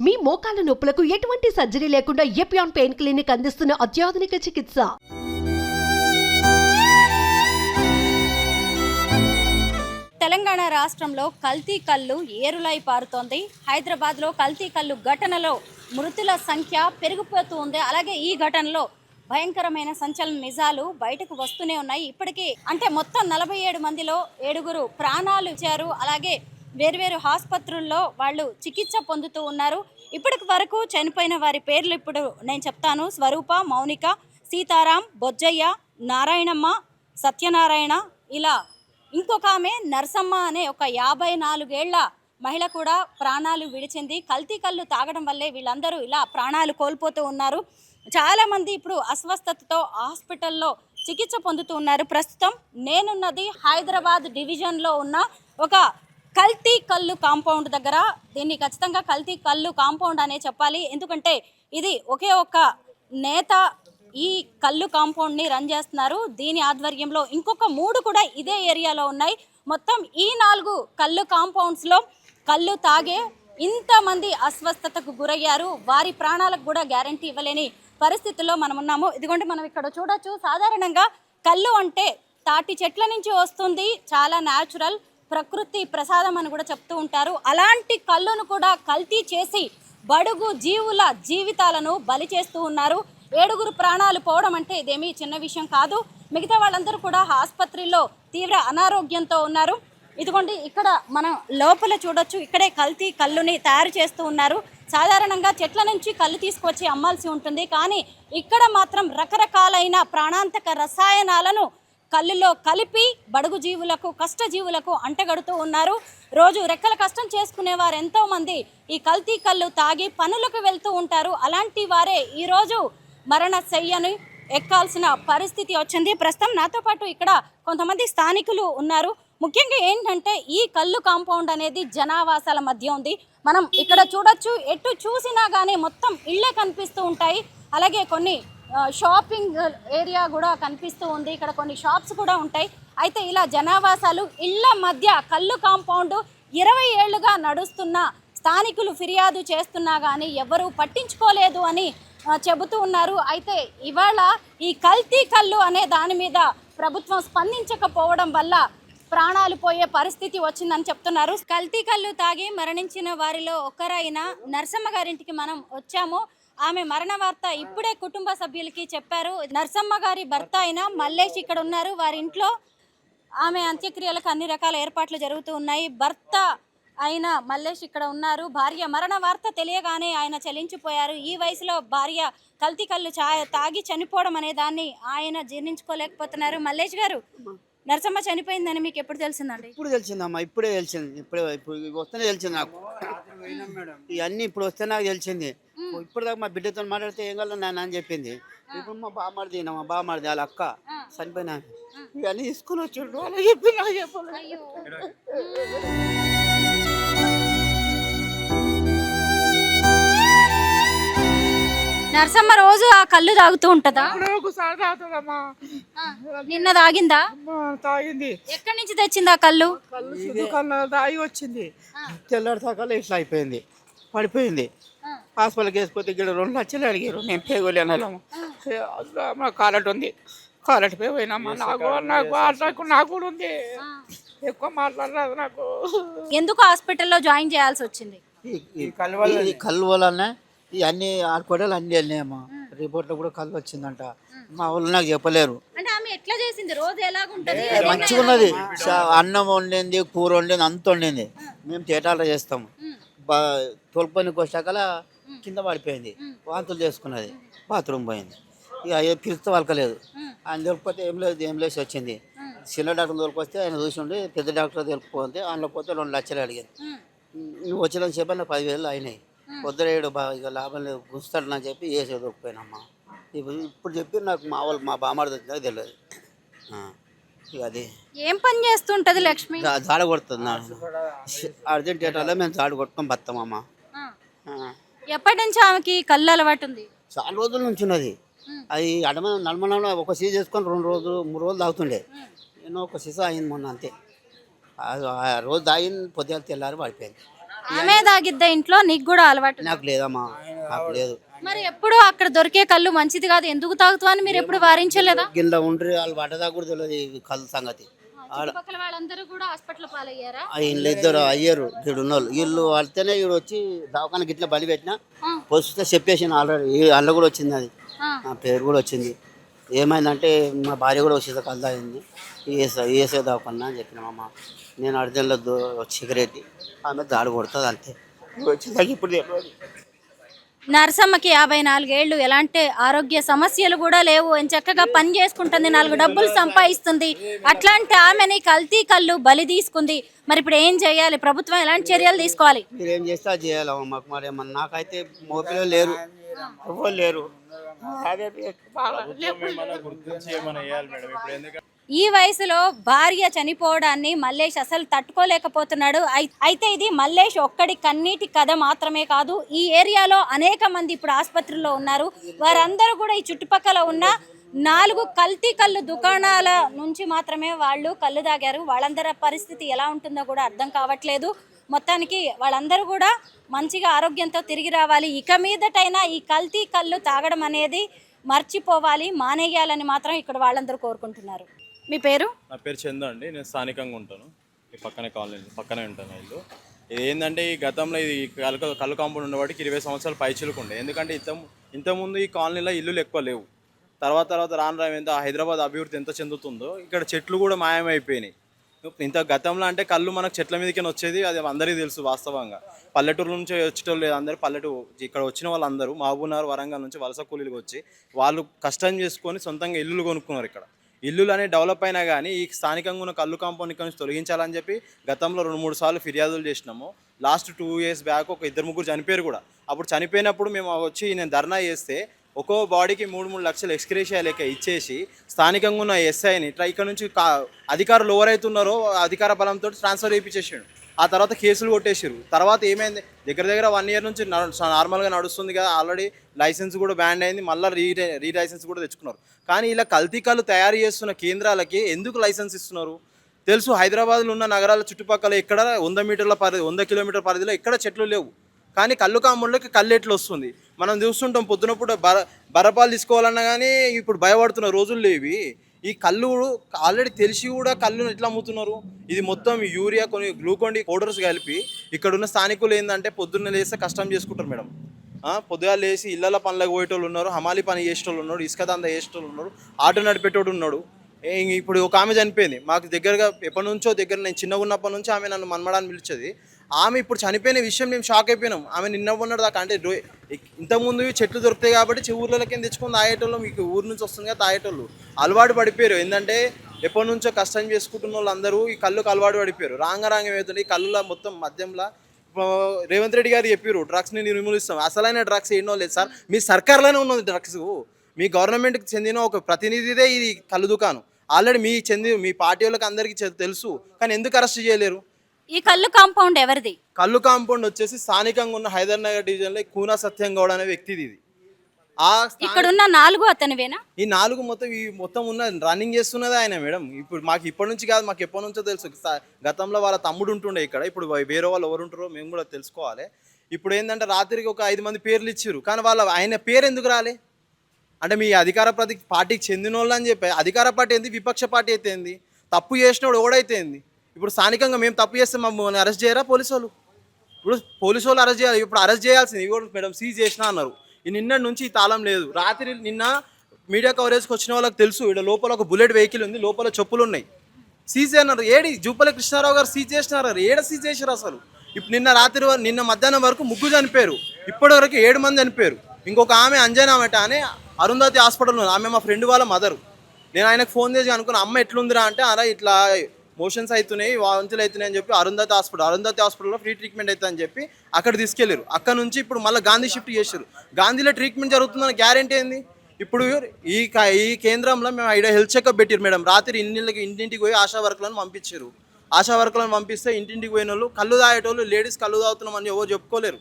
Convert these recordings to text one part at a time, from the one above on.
మీ మోకాల నొప్పులకు ఎటువంటి సర్జరీ లేకుండా ఎపియాన్ పెయిన్ క్లినిక్ అందిస్తున్న అత్యాధునిక చికిత్స. తెలంగాణ రాష్ట్రంలో కల్తీ కల్లు ఏరులై పారుతోంది. హైదరాబాద్లో కల్తీ కల్లు ఘటనలో మృతుల సంఖ్య పెరిగిపోతూ ఉంది. అలాగే ఈ ఘటనలో భయంకరమైన సంచలన నిజాలు బయటకు వస్తూనే ఉన్నాయి. ఇప్పటికీ అంటే మొత్తం 47 మందిలో 7 ప్రాణాలు ఇచ్చారు. అలాగే వేర్వేరు ఆసుపత్రుల్లో వాళ్ళు చికిత్స పొందుతూ ఉన్నారు. ఇప్పటికి వరకు చనిపోయిన వారి పేర్లు ఇప్పుడు నేను చెప్తాను. స్వరూప, మౌనిక, సీతారాం, బొజ్జయ్య, నారాయణమ్మ, సత్యనారాయణ, ఇలా ఇంకొక ఆమె నర్సమ్మ అనే ఒక 54 ఏళ్ల మహిళ కూడా ప్రాణాలు విడిచింది. కల్తీ కళ్ళు తాగడం వల్లే వీళ్ళందరూ ఇలా ప్రాణాలు కోల్పోతూ ఉన్నారు. చాలామంది ఇప్పుడు అస్వస్థతతో హాస్పిటల్లో చికిత్స పొందుతూ ఉన్నారు. ప్రస్తుతం నేనున్నది హైదరాబాద్ డివిజన్లో ఉన్న ఒక కల్తీ కల్లు కాంపౌండ్ దగ్గర. దీన్ని ఖచ్చితంగా కల్తీ కల్లు కాంపౌండ్ అనే చెప్పాలి. ఎందుకంటే ఇది ఒకే ఒక్క నేత ఈ కల్లు కాంపౌండ్ని రన్ చేస్తున్నారు. దీని ఆధ్వర్యంలో ఇంకొక 3 కూడా ఇదే ఏరియాలో ఉన్నాయి. మొత్తం ఈ 4 కల్లు కాంపౌండ్స్లో కళ్ళు తాగే ఇంతమంది అస్వస్థతకు గురయ్యారు. వారి ప్రాణాలకు కూడా గ్యారంటీ ఇవ్వలేని పరిస్థితుల్లో మనం ఉన్నాము. ఇదిగోండి, మనం ఇక్కడ చూడొచ్చు. సాధారణంగా కళ్ళు అంటే తాటి చెట్ల నుంచి వస్తుంది, చాలా న్యాచురల్, ప్రకృతి ప్రసాదం అని కూడా చెప్తూ ఉంటారు. అలాంటి కళ్ళును కూడా కల్తీ చేసి బడుగు జీవుల జీవితాలను బలి చేస్తూ ఉన్నారు. 7 ప్రాణాలు పోవడం అంటే ఇదేమీ చిన్న విషయం కాదు. మిగతా వాళ్ళందరూ కూడా ఆసుపత్రిలో తీవ్ర అనారోగ్యంతో ఉన్నారు. ఇదిగోండి, ఇక్కడ మనం లోపల చూడొచ్చు. ఇక్కడే కల్తీ కళ్ళుని తయారు చేస్తూ ఉన్నారు. సాధారణంగా చెట్ల నుంచి కళ్ళు తీసుకొచ్చి అమ్మాల్సి ఉంటుంది, కానీ ఇక్కడ మాత్రం రకరకాలైన ప్రాణాంతక రసాయనాలను కళ్ళులో కలిపి బడుగు జీవులకు, కష్టజీవులకు అంటగడుతూ ఉన్నారు. రోజు రెక్కల కష్టం చేసుకునేవారు ఎంతోమంది ఈ కల్తీ కళ్ళు తాగి పనులకు వెళ్తూ ఉంటారు. అలాంటి వారే ఈరోజు మరణ శయ్యని ఎక్కాల్సిన పరిస్థితి వచ్చింది. ప్రస్తుతం నాతో పాటు ఇక్కడ కొంతమంది స్థానికులు ఉన్నారు. ముఖ్యంగా ఏంటంటే ఈ కల్లు కాంపౌండ్ అనేది జనావాసాల మధ్య ఉంది. మనం ఇక్కడ చూడొచ్చు. ఎటు చూసినా కానీ మొత్తం ఇళ్ళే కనిపిస్తూ ఉంటాయి. అలాగే కొన్ని షాపింగ్ ఏరియా కూడా కనిపిస్తూ ఉంది. ఇక్కడ కొన్ని షాప్స్ కూడా ఉంటాయి. అయితే ఇలా జనావాసాలు ఇళ్ళ మధ్య కల్లు కాంపౌండ్ 20 ఏళ్లుగా నడుస్తున్న స్థానికులు ఫిర్యాదు చేస్తున్నా కానీ ఎవరు పట్టించుకోలేదు అని చెబుతూ ఉన్నారు. అయితే ఇవాళ ఈ కల్తీ కల్లు అనే దాని మీద ప్రభుత్వం స్పందించకపోవడం వల్ల ప్రాణాలు పోయే పరిస్థితి వచ్చిందని చెప్తున్నారు. కల్తీ కల్లు తాగి మరణించిన వారిలో ఒకరైన నర్సమ్మ గారింటికి మనం వచ్చాము. ఆమె మరణ వార్త ఇప్పుడే కుటుంబ సభ్యులకి చెప్పారు. నర్సమ్మ గారి భర్త అయిన మల్లేష్ ఇక్కడ ఉన్నారు. వారి ఇంట్లో ఆమె అంత్యక్రియలకు అన్ని రకాల ఏర్పాట్లు జరుగుతూ ఉన్నాయి. భర్త అయిన మల్లేష్ ఇక్కడ ఉన్నారు. భార్య మరణ వార్త తెలియగానే ఆయన చలించిపోయారు. ఈ వయసులో భార్య కల్తీ కళ్ళు తాగి చనిపోవడం అనే దాన్ని ఆయన జీర్ణించుకోలేకపోతున్నారు. మల్లేష్ గారు, నర్సమ్మ చనిపోయిందని మీకు ఎప్పుడు తెలిసిందండి? ఇప్పుడు తెలిసిందమ్మా, ఇప్పుడే తెలిసింది. ఇప్పుడు వస్తేనే తెలిసింది నాకు. ఇవన్నీ ఇప్పుడు వస్తే నాకు తెలిసింది. ఇప్పుడు దాకా మా బిడ్డతో మాట్లాడితే ఏం కాదు నాన్న అని చెప్పింది. ఇప్పుడు మా బామ్మడిది వాళ్ళ అక్క చనిపోయినా ఇవన్నీ తీసుకుని వచ్చాడు. అలా చెప్పి నాకు చెప్పాలి. నర్సమ్మ రోజు ఆ కళ్ళు తాగుతూ ఉంటదా? నిన్న తాగిందా? తాగింది. ఎక్కడి నుంచి తెచ్చింది ఆ కళ్ళు? కళ్ళు తాగి వచ్చింది. తెల్లారి తాకాల ఇట్లా అయిపోయింది, పడిపోయింది. హాస్పిటల్కి వేసిపోతే ఇక్కడ 2 లక్షలు అడిగారు. నేను పేగోలేను. మా కాలట్ ఉంది, కాలట్ పే పోయినామా. నాకు కూడా ఉంది. ఎక్కువ మాట్లాడరాదు నాకు. ఎందుకు హాస్పిటల్లో జాయిన్ చేయాల్సి వచ్చింది? ఈ కళ్ళు వల్లనే ఇవన్నీ ఆడుకోవడాలు అన్నీ వెళ్ళినాయమ్మా. రిపోర్ట్లో కూడా కళ్ళు వచ్చిందంట. మా వాళ్ళు నాకు చెప్పలేరు. అంటే ఆమె ఎట్లా చేసింది? రోజు ఎలాగుంటది? మంచిగా ఉన్నది. అన్నం వండింది, కూర వండింది, అంత వండింది. మేము తేటాలు చేస్తాము. తోలుకొని వచ్చాకల కింద పడిపోయింది, వాంతులు చేసుకున్నది, బాత్రూమ్ పోయింది. ఇక పిలిస్తే వాళ్ళకలేదు. ఆయన దొరికిపోతే ఏం లేసి వచ్చింది. చిన్న డాక్టర్ దొరికొస్తే ఆయన చూసిండి. పెద్ద డాక్టర్ దొరికిపోతే అందులో పోతే 2 లక్షలు అడిగారు. నువ్వు వచ్చిన చెప్పి నాకు 10,000 అయినాయి. పొద్దురేడు ఇక లాభం లేదు, గుస్తాడని చెప్పి వేసే దొరికిపోయినమ్మా. ఇప్పుడు చెప్పి నాకు మా బామ్మాడి వచ్చినా తెలియదు. ఇక అది ఏం పని చేస్తుంటది లక్ష్మి? జాడ కొడుతుంది. అర్జెంట్ థియేటర్లో మేము జాడ కొట్టుకొని బతామమ్మా. ఎప్పటి నుంచి ఆమెకి కళ్ళు అలవాటు ఉంది? చాలా రోజుల నుంచి ఉన్నది. అది నడమనంలో ఒక సీజన్ చేసుకొని 2 రోజులు 3 రోజులు తాగుతుండే. నేను ఒక సీసా అయింది మొన్న అంతే. ఆ రోజు తాగింది, పొద్దుగా తెల్లారి పడిపోయింది. ఆమె తాగిద్దా ఇంట్లో, నీకు కూడా అలవాటు? నాకు లేదమ్మా, నాకు లేదు. మరి ఎప్పుడు అక్కడ దొరికే కళ్ళు మంచిది కాదు, ఎందుకు తాగుతావు అని మీరు ఎప్పుడు వారించలేదా? గిల్ల ఉండ్రి వాళ్ళు పడ్డదా కూడా తెలియదు ఈ కళ్ళు సంగతి. చుట్టుపక్కల వాళ్ళందరూ కూడా హాస్పిటల్ పాలయ్యారా? వీళ్ళు ఇద్దరు అయ్యారు గిడు ఉన్నోళ్ళు, వీళ్ళు వాళ్ళతోనే వీడు వచ్చి దవాఖానకి ఇట్లా బలి పెట్టినా వస్తే చెప్పేసాను ఆల్రెడీ. వాళ్ళ కూడా వచ్చింది, అది నా పేరు కూడా వచ్చింది. ఏమైందంటే మా భార్య కూడా వచ్చేది కళ్ళు తాగింది, ఏసే దవాఖాన అని చెప్పినామమ్మ. నేను అర్జెంట్లో సిగరెట్ ఆమె దాడి కొడుతుంది అంతే. వచ్చేదాకా ఇప్పుడు తెలియదు. నరసమ్మకి 54 ఏళ్ళు, ఎలాంటి ఆరోగ్య సమస్యలు కూడా లేవు, చక్కగా పని చేసుకుంటుంది, 4 డబ్బులు సంపాదిస్తుంది. అట్లాంటి ఆమెని కల్తీ కళ్ళు బలి తీసుకుంది. మరి ఇప్పుడు ఏం చేయాలి? ప్రభుత్వం ఎలాంటి చర్యలు తీసుకోవాలి? మీరు ఏం చేస్తే అది చేయాలమ్మ. మాకు మరి ఏమన్నా నాకైతే మోపిలో లేరు, ఎవరు లేరు. ఈ వయసులో భార్య చనిపోవడాన్ని మల్లేష్ అసలు తట్టుకోలేకపోతున్నాడు. అయితే ఇది మల్లేష్ ఒక్కడి కన్నీటి కథ మాత్రమే కాదు, ఈ ఏరియాలో అనేక మంది ఇప్పుడు ఆసుపత్రుల్లో ఉన్నారు. వారందరూ కూడా ఈ చుట్టుపక్కల ఉన్న 4 కల్తీ కళ్ళు దుకాణాల నుంచి మాత్రమే వాళ్ళు కళ్ళు తాగారు. వాళ్ళందరి పరిస్థితి ఎలా ఉంటుందో కూడా అర్థం కావట్లేదు. మొత్తానికి వాళ్ళందరూ కూడా మంచిగా ఆరోగ్యంతో తిరిగి రావాలి. ఇక మీదటైనా ఈ కల్తీ కళ్ళు తాగడం అనేది మర్చిపోవాలి, మానేయాలని మాత్రం ఇక్కడ వాళ్ళందరూ కోరుకుంటున్నారు. మీ పేరు? నా పేరు చందు అండి. నేను స్థానికంగా ఉంటాను, ఈ పక్కనే కాలనీ పక్కనే ఉంటాను ఇల్లు. ఇది ఏంటంటే ఈ గతంలో ఇది కళ్ళు కాంపౌండ్ ఉన్నవాడికి 20 సంవత్సరాలు పైచిలుకుండే. ఎందుకంటే ఇంతకుముందు ఈ కాలనీలో ఇల్లులు ఎక్కువ లేవు. తర్వాత రాను ఎంత హైదరాబాద్ అభివృద్ధి ఎంత చెందుతుందో ఇక్కడ చెట్లు కూడా మాయమైపోయినాయి. ఇంత గతంలో అంటే కళ్ళు మనకు చెట్ల మీదకి వచ్చేది, అది అందరికీ తెలుసు. వాస్తవంగా పల్లెటూరు నుంచి వచ్చేటోళ్ళు లేదు, అందరూ పల్లెటూరు ఇక్కడ వచ్చిన వాళ్ళందరూ మహబూబ్నగర్ వరంగల్ నుంచి వలస కూలీలకు వచ్చి వాళ్ళు కష్టం చేసుకొని సొంతంగా ఇల్లులు కొనుక్కున్నారు. ఇక్కడ ఇల్లులు అనేవి డెవలప్ అయినా కానీ ఈ స్థానికంగా ఉన్న కళ్ళు కాంపౌండ్ ఇక్కడ నుంచి తొలగించాలని చెప్పి గతంలో 2-3 సార్లు ఫిర్యాదులు చేసినాము. లాస్ట్ 2 years బ్యాక్ ఒక 2-3 చనిపోయారు కూడా. అప్పుడు చనిపోయినప్పుడు మేము వచ్చి నేను ధర్నా చేస్తే ఒక్కో బాడీకి 3-3 లక్షలు ఎక్స్గ్రేషియా లెక్క ఇచ్చేసి స్థానికంగా ఉన్న ఎస్ఐని ఇక్కడ నుంచి అధికారులు ఎవరైతున్నారో అధికార బలంతో ట్రాన్స్ఫర్ చేయించేసాడు. ఆ తర్వాత కేసులు కొట్టేసారు. తర్వాత ఏమైంది, దగ్గర 1 year నుంచి నార్మల్గా నడుస్తుంది కదా, ఆల్రెడీ లైసెన్స్ కూడా బ్యాన్ అయింది, మళ్ళీ రీ లైసెన్స్ కూడా తెచ్చుకున్నారు. కానీ ఇలా కల్తీ కళ్ళు తయారు చేస్తున్న కేంద్రాలకి ఎందుకు లైసెన్స్ ఇస్తున్నారు తెలుసు. హైదరాబాద్లో ఉన్న నగరాల చుట్టుపక్కల ఎక్కడ 100 కిలోమీటర్ పరిధిలో ఎక్కడ చెట్లు లేవు. కానీ కళ్ళు కాంపౌండ్లోకి కళ్ళు ఎట్లు వస్తుంది మనం చూస్తుంటాం. పొద్దునప్పుడు బరపాలు తీసుకోవాలన్నా కానీ ఇప్పుడు భయపడుతున్న రోజులు లేవి. ఈ కళ్ళు ఆల్రెడీ తెలిసి కూడా కళ్ళును ఎట్లా అమ్ముతున్నారు. ఇది మొత్తం యూరియా కొన్ని గ్లూకోన్ పౌడర్స్ కలిపి ఇక్కడున్న స్థానికులు ఏంటంటే పొద్దున్న లేస్తే కష్టం చేసుకుంటారు మేడం. పొద్దుగా లేచి ఇళ్ళ పనులకు పోయేటోళ్ళు ఉన్నారు, హమాలి పని చేసేటోళ్ళు ఉన్నారు, ఇసుక దందా చేసేటోళ్ళు ఉన్నారు, ఆటో నడిపేటోడు ఉన్నాడు. ఇప్పుడు ఒక ఆమె చనిపోయింది మాకు దగ్గరగా, ఎప్పటి నుంచో దగ్గర, నేను చిన్నగా ఉన్నప్పటి నుంచి ఆమె నన్ను మన్మడాన్ని పిలిచేది. ఆమె ఇప్పుడు చనిపోయిన విషయం మేము షాక్ అయిపోయినాం. ఆమె నిన్న ఉన్నాడు దాకా, అంటే ఇంతకుముందు చెట్లు దొరుకుతాయి కాబట్టి ఊర్లకి తెచ్చుకొని తాగేటోళ్ళు, మీకు ఊరు నుంచి వస్తుంది కదా తాగేటోళ్ళు అలవాటు పడిపోయారు. ఏంటంటే ఎప్పటి నుంచో కష్టం చేసుకుంటున్న వాళ్ళు అందరూ ఈ కళ్ళుకు అలవాటు పడిపోయారు. రాంగ ఏమవుతుంది, ఈ కళ్ళులో మొత్తం మద్యంలో రేవంత్ రెడ్డి గారు చెప్పారు డ్రగ్స్ని నిర్మూలిస్తాం. అసలైన డ్రగ్స్ ఏమో లేదు సార్, మీ సర్కార్లోనే ఉన్నది డ్రగ్స్. మీ గవర్నమెంట్కి చెందిన ఒక ప్రతినిధిదే ఇది కళ్ళు దుకాణం. ఆల్రెడీ మీ పార్టీ వాళ్ళకి అందరికీ తెలుసు, కానీ ఎందుకు అరెస్ట్ చేయలేరు? ఈ కళ్ళు కాంపౌండ్ ఎవరిది? కళ్ళు కాంపౌండ్ వచ్చేసి స్థానికంగా ఉన్న హైదర్నగర్ డివిజన్లో కూనా సత్యం గౌడ్ అనే వ్యక్తిది. ఇది ఇక్కడ ఉన్న 4 అతనివేనా? ఈ 4 మొత్తం ఉన్న రన్నింగ్ చేస్తున్నది ఆయన మేడం. ఇప్పుడు మాకు ఇప్పటి నుంచి కాదు, మాకు ఎప్పటి నుంచో తెలుసు. గతంలో వాళ్ళ తమ్ముడు ఉంటుండే ఇక్కడ, ఇప్పుడు వేరే వాళ్ళు ఎవరు ఉంటారో మేము కూడా తెలుసుకోవాలి. ఇప్పుడు ఏంటంటే రాత్రికి ఒక 5 మంది పేర్లు ఇచ్చారు, కానీ ఆయన పేరు ఎందుకు రాలే అంటే మీ అధికార పార్టీకి చెందిన వాళ్ళు అని చెప్పి. అధికార పార్టీ ఏంది, విపక్ష పార్టీ అయితే ఏంది, తప్పు చేసినోడు ఓడైతే ఏంది. ఇప్పుడు స్థానికంగా మేము తప్పు చేస్తే మమ్మల్ని అరెస్ట్ చేయరా పోలీసు వాళ్ళు? ఇప్పుడు పోలీసు వాళ్ళు అరెస్ట్ చేయాలి. ఇప్పుడు అరెస్ట్ చేయాల్సింది ఇవ్వడు మేడం, సీజ్ చేసినా అన్నారు. ఈ నిన్నటి నుంచి ఈ తాళం లేదు. రాత్రి నిన్న మీడియా కవరేజ్కి వచ్చిన వాళ్ళకి తెలుసు, ఇక్కడ లోపల ఒక బుల్లెట్ వెహికల్ ఉంది, లోపల చెప్పులు ఉన్నాయి, సీజ్ అన్నారు. ఏడి జూపల్లి కృష్ణారావు గారు సీజ్ చేసినారు, ఏడ సీజ్ చేశారు అసలు? ఇప్పుడు నిన్న మధ్యాహ్నం వరకు 3 చనిపోయారు, ఇప్పటి వరకు 7 మంది చనిపోయారు. ఇంకొక ఆమె అంజనా అని అరుంధతి హాస్పిటల్లో ఉంది, ఆమె మా ఫ్రెండ్ వాళ్ళ మదరు. నేను ఆయనకు ఫోన్ చేసి అనుకున్నా, అమ్మ ఎట్లుందిరా అంటే, అలా ఇట్లా మోషన్స్ అవుతున్నాయి, వాంతులు అవుతున్నాయి అని చెప్పి అరుంధతి హాస్పిటల్లో ఫ్రీ ట్రీట్మెంట్ అవుతుంది అని చెప్పి అక్కడ తీసుకెళ్ళారు. అక్కడ నుంచి ఇప్పుడు మళ్ళీ గాంధీ షిఫ్ట్ చేశారు. గాంధీలో ట్రీట్మెంట్ జరుగుతుందని గ్యారెంటీ ఏంది? ఇప్పుడు ఈ కేంద్రంలో మేము హెల్త్ చెకప్ పెట్టారు మేడం. రాత్రి ఇంటింటికి పోయి ఆశా వర్కులను పంపించారు. ఆశా వర్కులను పంపిస్తే ఇంటింటికి పోయిన వాళ్ళు కళ్ళు తాగేటోళ్ళు, లేడీస్ కళ్ళు తాగుతున్నామని ఎవరు చెప్పుకోలేరు.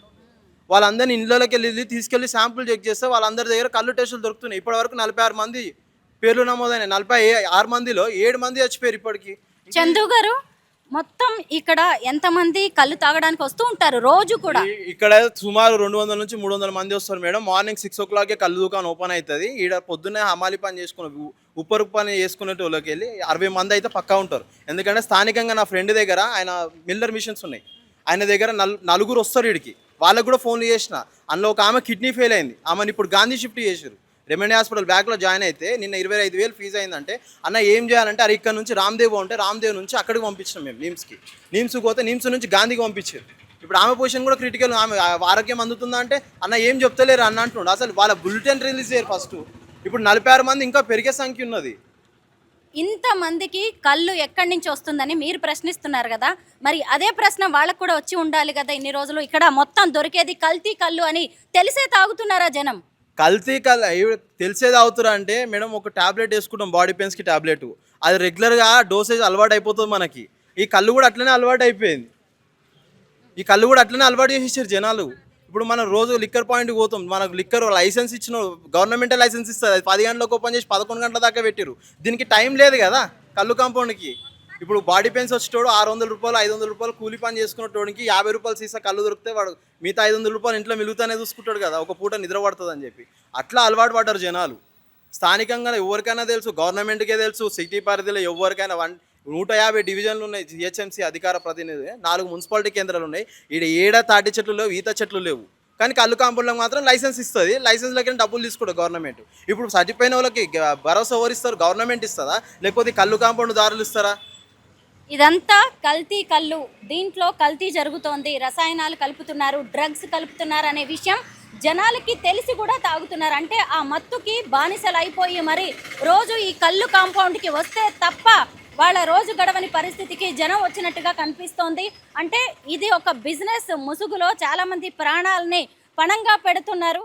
వాళ్ళందరినీ ఇళ్ళకి వెళ్ళి తీసుకెళ్లి శాంపుల్ చెక్ చేస్తే వాళ్ళందరి దగ్గర కళ్ళు టెస్టులు దొరుకుతున్నాయి. ఇప్పటివరకు 46 మంది పేర్లు నమోదైనాయి. 46 మందిలో 7 మంది చచ్చిపోయారు ఇప్పటికి. చందు గారు, మొత్తం ఇక్కడ ఎంతమంది కళ్ళు తాగడానికి వస్తూ ఉంటారు రోజు కూడా? ఇక్కడ సుమారు 200 నుంచి 300 మంది వస్తారు మేడం. మార్నింగ్ 6 o'clock కళ్ళు దుకాణం ఓపెన్ అవుతుంది. ఈడ పొద్దున్నే హమాలి పని చేసుకున్న ఉప్పరు పని చేసుకునేటోళ్ళకి వెళ్ళి 60 మంది అయితే పక్కా ఉంటారు. ఎందుకంటే స్థానికంగా నా ఫ్రెండ్ దగ్గర ఆయన మిల్లర్ మిషన్స్ ఉన్నాయి, ఆయన దగ్గర నలుగురు వస్తారు వీడికి. వాళ్ళకు కూడా ఫోన్లు చేసిన. అందులో ఒక ఆమె కిడ్నీ ఫెయిల్ అయింది, ఆమెను ఇప్పుడు గాంధీ షిఫ్ట్ చేశారు. రెమెడీ హాస్పిటల్ బ్యాక్లో జాయిన్ అయితే నిన్న 25,000 ఫీజు అయిందంటే అన్న ఏం చేయాలంటే అరే ఇక్కడ నుంచి రామ్దేవ్ ఉంటే రామ్దేవ్ నుంచి అక్కడికి పంపించినాం మేము నిమ్స్కి పోతే నిమ్స్ నుంచి గాంధీకి పంపించారు. ఇప్పుడు ఆమె పొజిషన్ కూడా క్రిటికల్, ఆమె ఆరోగ్యం అందుతుందా అంటే అన్న ఏం చెప్తలేరు అన్న అంటుండు. అసలు వాళ్ళ బులెటిన్ రిలీజ్ చేయరు ఫస్ట్. ఇప్పుడు 46 మంది ఇంకా పెరిగే సంఖ్య ఉన్నది. ఇంతమందికి కళ్ళు ఎక్కడి నుంచి వస్తుందని మీరు ప్రశ్నిస్తున్నారు కదా, మరి అదే ప్రశ్న వాళ్ళకు కూడా వచ్చి ఉండాలి కదా. ఇన్ని రోజులు ఇక్కడ మొత్తం దొరికేది కల్తీ కళ్ళు అని తెలిసే తాగుతున్నారా జనం? కల్తీ తెలిసేది అవుతురా అంటే మేడం, ఒక టాబ్లెట్ వేసుకుంటాం బాడీ పెయిన్స్కి టాబ్లెట్, అది రెగ్యులర్గా డోసేజ్ అలవాటు అయిపోతుంది మనకి. ఈ కళ్ళు కూడా అట్లనే అలవాటు అయిపోయింది, ఈ కళ్ళు కూడా అట్లనే అలవాటు చేసేసారు జనాలు. ఇప్పుడు మనం రోజు లిక్కర్ పాయింట్కి పోతాం, మనకు లిక్కర్ లైసెన్స్ ఇచ్చిన గవర్నమెంటే లైసెన్స్ ఇస్తుంది, అది 10 గంటలకు ఓపెన్ చేసి 11 గంటల దాకా పెట్టారు. దీనికి టైం లేదు కదా కళ్ళు కాంపౌండ్కి. ఇప్పుడు బాడీ పెయిన్స్ వచ్చేటోడు 600 రూపాయలు 500 రూపాయలు కూలి పని చేసుకునేటోడికి 50 రూపాయలు సీసా కళ్ళు దొరికితే వాడు మిగతా 500 రూపాయలు ఇంట్లో మిలుగుతానే చూసుకుంటాడు కదా, ఒక పూట నిద్ర పడుతుంది అని చెప్పి. అట్లా అలవాటు పడ్డారు జనాలు. స్థానికంగా ఎవరికైనా తెలుసు, గవర్నమెంట్కే తెలుసు, సిటీ పరిధిలో ఎవరికైనా 150 డివిజన్లు ఉన్నాయి, జిహెచ్ఎంసీ అధికార ప్రతినిధి, 4 మున్సిపాలిటీ కేంద్రాలు ఉన్నాయి. ఈడ తాటి చెట్లు లేవు, ఈత చెట్లు లేవు, కానీ కళ్ళు కాంపౌండ్లకు మాత్రం లైసెన్స్ ఇస్తుంది. లైసెన్స్లకి డబ్బులు తీసుకోడు గవర్నమెంట్. ఇప్పుడు చనిపోయిన వాళ్ళకి భరోసా ఎవరిస్తారు? గవర్నమెంట్ ఇస్తుందా లేకపోతే కళ్ళు కాంపౌండ్ దారులు ఇస్తారా? ఇదంతా కల్తీ కళ్ళు, దీంట్లో కల్తీ జరుగుతోంది, రసాయనాలు కలుపుతున్నారు, డ్రగ్స్ కలుపుతున్నారు అనే విషయం జనాలకి తెలిసి కూడా తాగుతున్నారు. అంటే ఆ మత్తుకి బానిసలు అయిపోయి మరి రోజు ఈ కళ్ళు కాంపౌండ్కి వస్తే తప్ప వాళ్ళ రోజు గడవని పరిస్థితికి జనం వచ్చినట్టుగా కనిపిస్తోంది. అంటే ఇది ఒక బిజినెస్ ముసుగులో చాలామంది ప్రాణాలని పణంగా పెడుతున్నారు.